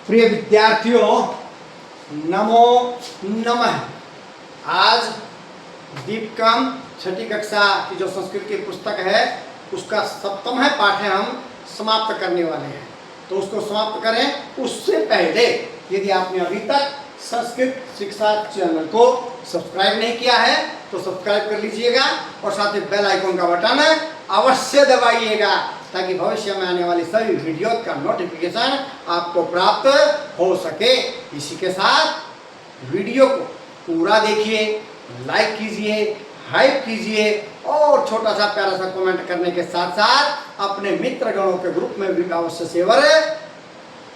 प्रिय विद्यार्थियों, नमो नमः। आज दीपकम छठी कक्षा की जो संस्कृत की पुस्तक है उसका सप्तम पाठ है, हम समाप्त करने वाले हैं। तो उसको समाप्त करें उससे पहले यदि आपने अभी तक संस्कृत शिक्षा चैनल को सब्सक्राइब नहीं किया है तो सब्सक्राइब कर लीजिएगा और साथ ही बेल आइकन का बटन अवश्य दबाइएगा ताकि भविष्य में आने वाली सभी वीडियो का नोटिफिकेशन आपको प्राप्त हो सके। इसी के साथ वीडियो को पूरा देखिए, लाइक कीजिए, हाइप कीजिए और छोटा सा प्यारा सा कमेंट करने के साथ साथ अपने मित्र गणों के ग्रुप में भी अवश्य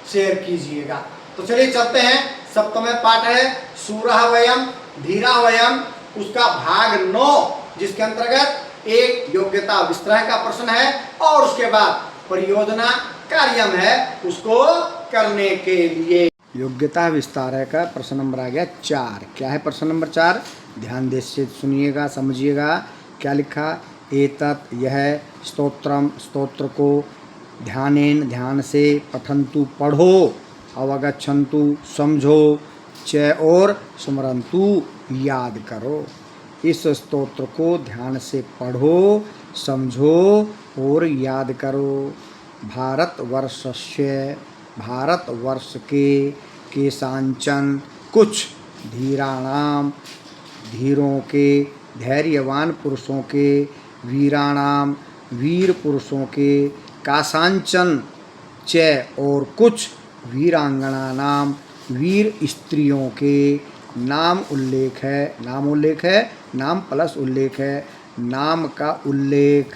शेयर कीजिएगा। तो चलिए चलते हैं। सप्तम पाठ है सूरः वयम धीरा वयम, उसका भाग 9, जिसके अंतर्गत एक योग्यता विस्तार का प्रश्न है और उसके बाद परियोजना कार्यम है उसको करने के लिए। योग्यता विस्तार का प्रश्न नंबर आ गया 4। क्या है प्रश्न नंबर 4? ध्यान दे से सुनिएगा, समझिएगा। क्या लिखा? एतत्, यह, स्तोत्रम, स्तोत्र को, ध्यानेन, ध्यान से, पठन्तु, पढ़ो, अवगच्छन्तु, समझो, च, और स्मरन्तु, याद करो। इस स्तोत्र को ध्यान से पढ़ो, समझो और याद करो। भारतवर्षस्य, भारतवर्ष के, केषांचन, कुछ, धीराणाम, धीरों के, धैर्यवान पुरुषों के, वीराणाम, वीर पुरुषों के, कासांचन, च, और कुछ, वीरांगनानाम, वीर स्त्रियों के। नाम उल्लेख है, नाम उल्लेख है, नाम प्लस उल्लेख है, नाम का उल्लेख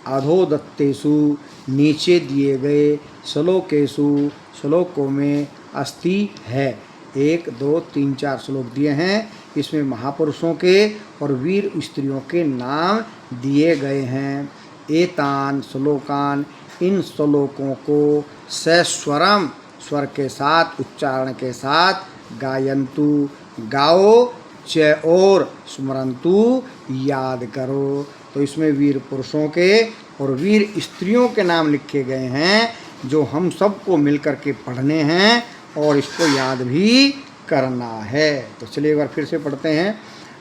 अधोदत्तेषु, नीचे दिए गए, श्लोकेषु, श्लोकों में अस्ति है। 1, 2, 3, 4 श्लोक दिए हैं। इसमें महापुरुषों के और वीर स्त्रियों के नाम दिए गए हैं। एतान श्लोकान, इन श्लोकों को सस्वरम, स्वर के साथ, उच्चारण के साथ, गायन्तु, गाओ, च, और स्मरन्तु, याद करो। तो इसमें वीर पुरुषों के और वीर स्त्रियों के नाम लिखे गए हैं जो हम सबको मिलकर के पढ़ने हैं और इसको याद भी करना है। तो चलिए एक बार फिर से पढ़ते हैं।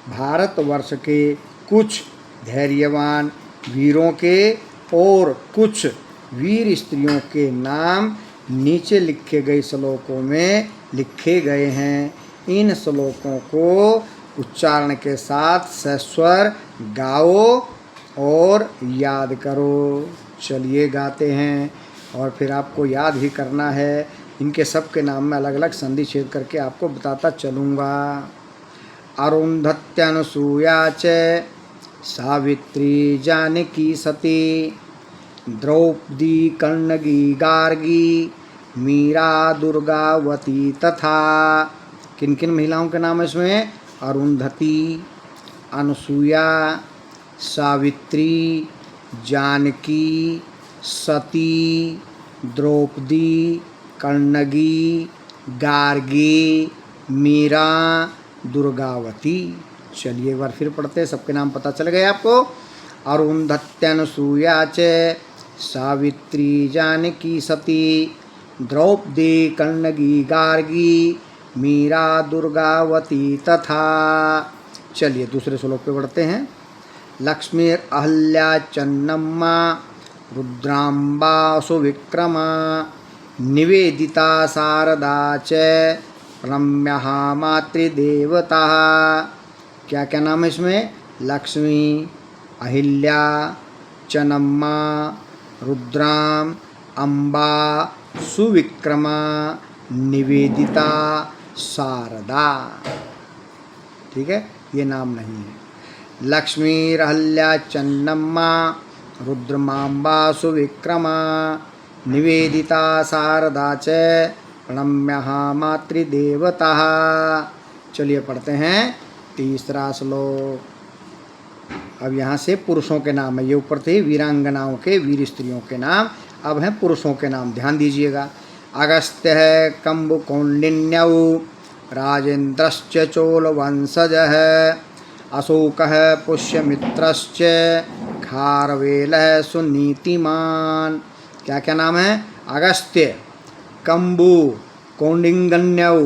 भारतवर्ष के कुछ धैर्यवान वीरों के और कुछ वीर स्त्रियों के नाम नीचे लिखे गए श्लोकों में लिखे गए हैं। इन श्लोकों को उच्चारण के साथ सस्वर गाओ और याद करो। चलिए गाते हैं और फिर आपको याद भी करना है। इनके सब के नाम में अलग अलग संधि छेद करके आपको बताता चलूँगा। अरुंधत्यनुसूया च, सावित्री जानकी सती, द्रौपदी कन्नगी गार्गी, मीरा दुर्गावती तथा। किन किन महिलाओं के नाम है इसमें? अरुंधति, अनुसूया, सावित्री, जानकी, सती, द्रौपदी, कन्नगी, गार्गी, मीरा, दुर्गावती। चलिए एक बार फिर पढ़ते हैं, सबके नाम पता चल गए आपको। अरुंधत्यनुसूया च, सावित्री जानकी सती, द्रौपदी कन्नगी गार्गी, मीरा दुर्गावती तथा। चलिए दूसरे श्लोक पे बढ़ते हैं। लक्ष्मीर अहल्या चन्नम्मा, रुद्राम्बा सुविक्रमा, निवेदिता शारदा च, प्रणम्यः मातृदेवता। क्या क्या नाम है इसमें? लक्ष्मी, अहिल्या, चन्नम्मा, रुद्राम, अम्बा, सुविक्रमा, निवेदिता, शारदा। ठीक है, ये नाम नहीं है। लक्ष्मी, रहल्या, चन्नम्मा, रुद्रमाम्बा, सुविक्रमा, निवेदिता, शारदा च, प्रणम्यः मातृदेवता। चलिए पढ़ते हैं तीसरा श्लोक। अब यहाँ से पुरुषों के नाम है, ये ऊपर थे वीरांगनाओं के, वीर स्त्रियों के नाम, अब हैं पुरुषों के नाम। ध्यान दीजिएगा। अगस्त्य है कम्बुकौंडिन्यौ, राजेन्द्रश्च चोलवंशजः, अशोकः पुष्यमित्रश्च, खारवेलः सुनीतिमान्। क्या क्या नाम है? अगस्त्य, कंबु, कौंडिन्यौ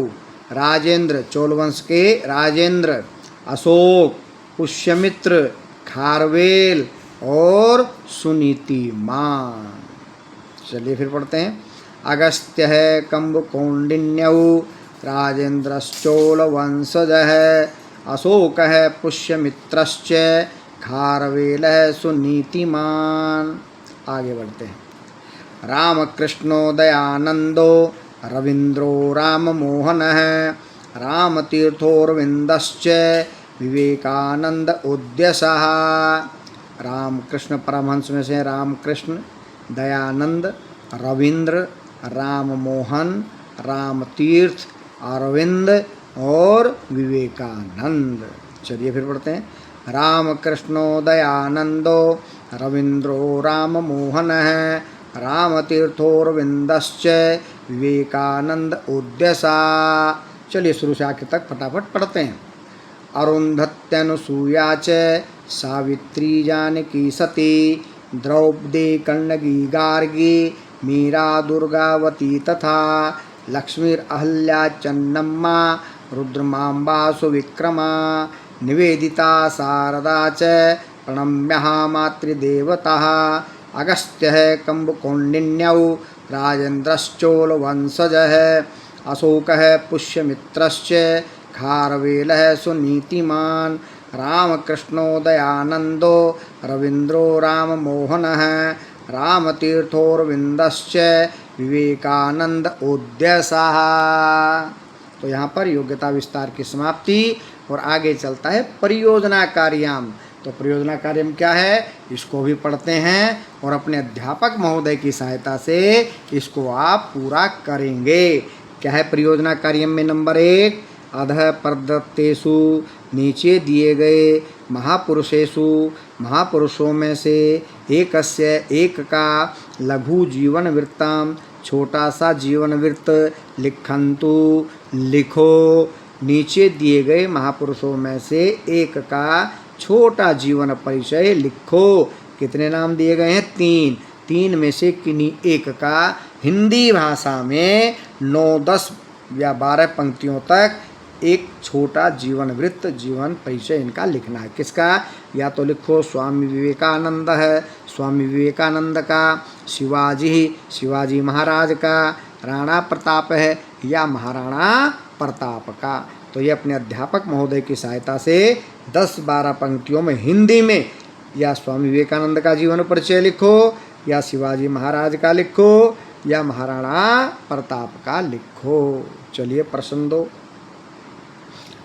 राजेंद्र, चोल वंश के राजेंद्र, अशोक, पुष्यमित्र, खारवेल और सुनीतिमान। चलिए फिर पढ़ते हैं। अगस्त्य है कम्बुकौंडिन्यौ राजेंद्रश्चोल वंशज है, अशोक है पुष्यमित्रश्च, खारवेल है सुनीतिमान। आगे बढ़ते हैं। रामकृष्णो दयानंदो रविंद्रो राममोहन है, रामतीर्थोरविंदश्च विवेकानंद उद्यसः। रामकृष्ण परमहंस में से रामकृष्ण, दयानंद, रविंद्र, राममोहन, रामतीर्थ, अरविंद और विवेकानंद। चलिए फिर पढ़ते हैं। रामकृष्णो दयानंदो रविंद्रो राममोहन है, रामतीर्थोरविंदश्च विवेकानंद उद्यसा। चलिए शुरू से आखिर तक फटाफट पढ़ते हैं। अरुंधत्यनुसूया च सावित्री जानकी सती, द्रौपदी कण्णगी गार्गी मीरा दुर्गावती तथा लक्ष्मीर्अहल्या चन्नम्मा रुद्रमाम्बा सुविक्रमा, निवेदिता शारदा च प्रणम्यः मातृदेवतः। अगस्त्य है कम्बुकौंडिन्यौ राजेंद्रश्चोल वंशज है, अशोक है पुष्यमित्रश्च, खारवेल है सुनीतिमान। रामकृष्णो दयानंदो रविंद्रो राममोहन है, रामतीर्थोरविंदश्च विवेकानंद उद्यसः। तो यहाँ पर योग्यता विस्तार की समाप्ति और आगे चलता है परियोजना कार्याम। तो परियोजना कार्यम क्या है, इसको भी पढ़ते हैं और अपने अध्यापक महोदय की सहायता से इसको आप पूरा करेंगे। क्या है परियोजना कार्यम में? नंबर 1, अधः प्रदत्तेषु, नीचे दिए गए महापुरुषेषु, महापुरुषों में से एकस्य, एक का लघु जीवन वृत्ताम, छोटा सा जीवन वृत्त लिखन्तु, लिखो। नीचे दिए गए महापुरुषों में से एक का छोटा जीवन परिचय लिखो। कितने नाम दिए गए हैं? 3। 3 में से किन्हीं एक का हिंदी भाषा में 9, 10 या 12 पंक्तियों तक एक छोटा जीवन वृत्त, जीवन परिचय इनका लिखना है। किसका? या तो लिखो स्वामी विवेकानंद है, स्वामी विवेकानंद का, शिवाजी महाराज का, राणा प्रताप है या महाराणा प्रताप का। तो ये अपने अध्यापक महोदय की सहायता से 10-12 पंक्तियों में हिंदी में या स्वामी विवेकानंद का जीवन परिचय लिखो, या शिवाजी महाराज का लिखो, या महाराणा प्रताप का लिखो। चलिए प्रश्न 2।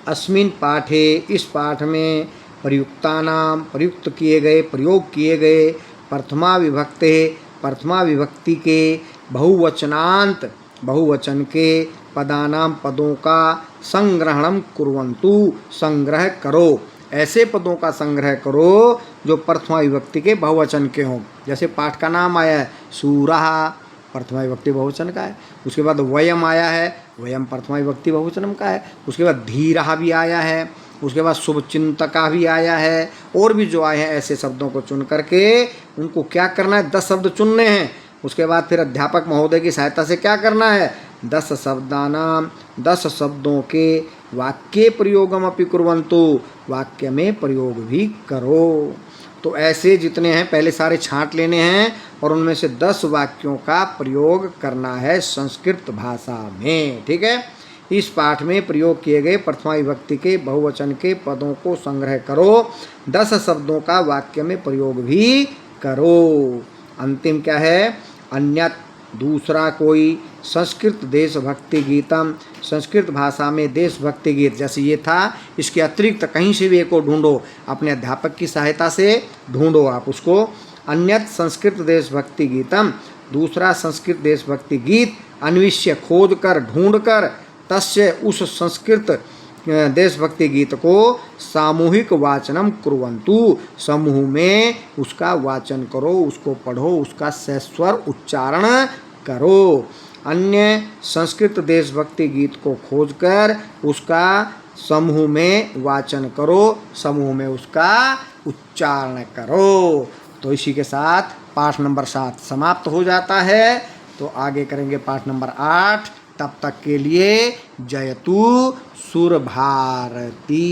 अस्मिन् पाठे, इस पाठ में प्रयुक्तानाम, प्रयुक्त किए गए, प्रयोग किए गए, प्रथमा विभक्ते, प्रथमा विभक्ति के, बहुवचनांत, बहुवचन के, पदानाम, पदों का संग्रहणम कुर्वन्तु, संग्रह करो। ऐसे पदों का संग्रह करो जो प्रथमा विभक्ति के बहुवचन के हों। जैसे पाठ का नाम आया है सूरः, प्रथमा विभक्ति बहुवचन का है। उसके बाद वयम आया है, वयम प्रथमा विभक्ति बहुवचन का है। उसके बाद धीरः भी आया है, उसके बाद शुभचिंतका भी आया है, और भी जो आए हैं ऐसे शब्दों को चुन करके उनको क्या करना है? 10 शब्द चुनने हैं। उसके बाद फिर अध्यापक महोदय की सहायता से क्या करना है? 10 शब्दानाम, 10 शब्दों के वाक्य प्रयोगम अपि कुर्वन्तु, वाक्य में प्रयोग भी करो। तो ऐसे जितने हैं पहले सारे छांट लेने हैं और उनमें से 10 वाक्यों का प्रयोग करना है संस्कृत भाषा में। ठीक है। इस पाठ में प्रयोग किए गए प्रथमा विभक्ति के बहुवचन के पदों को संग्रह करो, 10 शब्दों का वाक्य में प्रयोग भी करो। अंतिम क्या है? अन्यत, दूसरा कोई, संस्कृत देशभक्ति गीतम, संस्कृत भाषा में देशभक्ति गीत। जैसे ये था, इसके अतिरिक्त कहीं से भी एक को ढूंढो, अपने अध्यापक की सहायता से ढूंढो आप उसको। अन्यत संस्कृत देशभक्ति गीतम, दूसरा संस्कृत देशभक्ति गीत, अन्विष्य, खोज कर, ढूंढ कर, तस्य, उस संस्कृत देशभक्ति गीत को सामूहिक वाचनम कुर्वन्तु, समूह में उसका वाचन करो, उसको पढ़ो, उसका सस्वर उच्चारण करो। अन्य संस्कृत देशभक्ति गीत को खोजकर उसका समूह में वाचन करो, समूह में उसका उच्चारण करो। तो इसी के साथ पाठ नंबर 7 समाप्त हो जाता है। तो आगे करेंगे पाठ नंबर 8 तब तक के लिए जयतु सुर भारती।